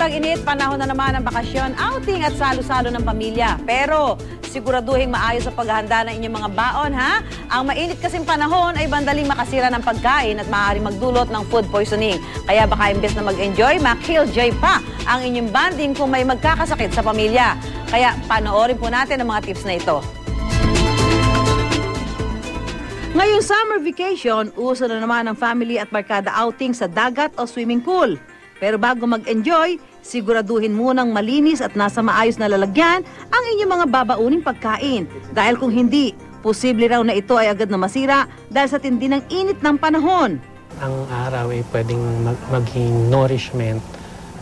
tag-init, panahon na naman ng bakasyon, outing at salo-salo ng pamilya. Pero siguraduhin maayos sa paghahanda ng inyong mga baon, ha? Ang mainit kasing panahon ay bandaling makasira ng pagkain at maaaring magdulot ng food poisoning. Kaya baka imbes na mag-enjoy, ma-killjoy pa ang inyong banding kung may magkakasakit sa pamilya. Kaya panoorin po natin ang mga tips na ito. Ngayong summer vacation, uso na naman ang family at barkada outing sa dagat o swimming pool. Pero bago mag-enjoy, siguraduhin munang malinis at nasa maayos na lalagyan ang inyong mga babauning pagkain. Dahil kung hindi, posible raw na ito ay agad na masira dahil sa tindi ng init ng panahon. Ang araw ay pwedeng maging nourishment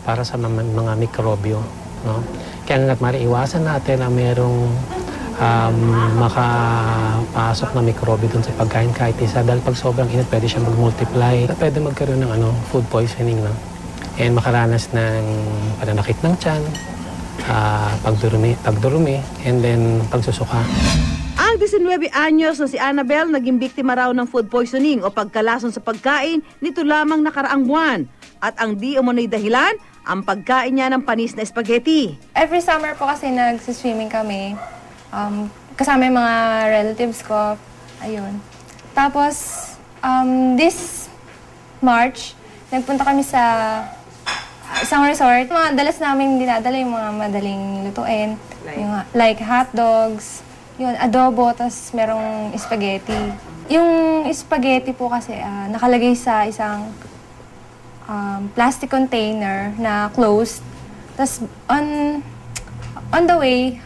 para sa mga mikrobyo. No? Kaya nga't mariiwasan natin na mayroong makapasok na mikrobyo dun sa pagkain kahit isa. Dahil pag sobrang init, pwede siya mag-multiply. Pwede magkaroon ng food poisoning. No? And makaranas ng pananakit ng tiyan, pagdurumi, and then pagsusuka. Ang 19 anyos na si Annabel naging biktima raw ng food poisoning o pagkalason sa pagkain nito lamang nakaraang buwan. At ang di umano'y dahilan, ang pagkain niya ng panis na spaghetti. Every summer po kasi nagsiswimming kami. Kasama yung mga relatives ko. Ayun. Tapos, this March, nagpunta kami sa isang resort. Mga dalas namin dinadala yung mga madaling lutuin. Like hot dogs, yun, adobo, tapos merong spaghetti. Yung spaghetti po kasi nakalagay sa isang plastic container na closed. Tapos on the way,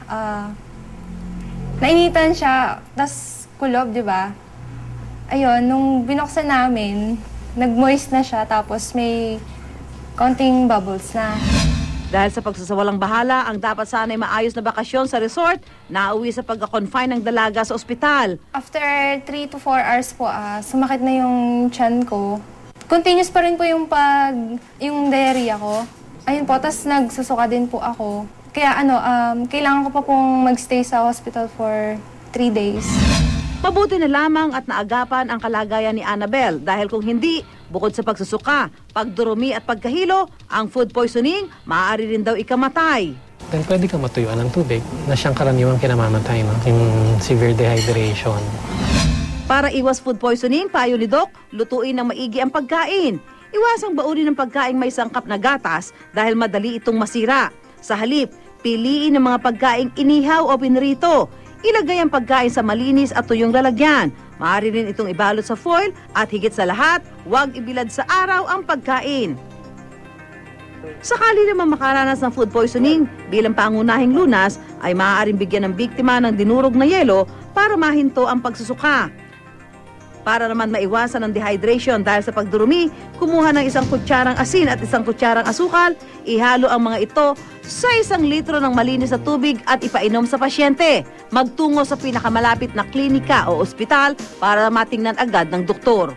nainitan siya, tapos kulob, di ba? Ayun, nung binuksan namin, nag-moist na siya, tapos may konting bubbles na. Dahil sa pagsasawalang bahala, ang dapat sana'y maayos na bakasyon sa resort, nauwi sa pagka-confine ng dalaga sa ospital. After 3 to 4 hours po, sumakit na yung tiyan ko. Continuous pa rin po yung diarrhea ko. Ayun po, tas nagsusuka din po ako. Kaya kailangan ko pa pong magstay sa hospital for 3 days. Mabuti na lamang at naagapan ang kalagayan ni Annabel dahil kung hindi, bukod sa pagsusuka, pagdurumi at pagkahilo, ang food poisoning, maaari rin daw ikamatay. Then pwede kang matuyuan ng tubig na siyang karaniwang kinamamatay, no? Yung severe dehydration. Para iwas food poisoning, payo ni Doc, lutuin ng maigi ang pagkain. Iwasang baunin ng pagkain may sangkap na gatas dahil madali itong masira. Sa halip, piliin ang mga pagkaing inihaw o pinrito. Ilagay ang pagkain sa malinis at tuyong lalagyan. Maaari rin itong ibalot sa foil at higit sa lahat, huwag ibilad sa araw ang pagkain. Sakali naman makaranas ng food poisoning, bilang pangunahing lunas ay maaaring bigyan ng biktima ng dinurog na yelo para mahinto ang pagsusuka. Para naman maiwasan ang dehydration dahil sa pagdurumi, kumuha ng 1 kutsarang asin at 1 kutsarang asukal, ihalo ang mga ito sa 1 litro ng malinis na tubig at ipainom sa pasyente. Magtungo sa pinakamalapit na klinika o ospital para matingnan agad ng doktor.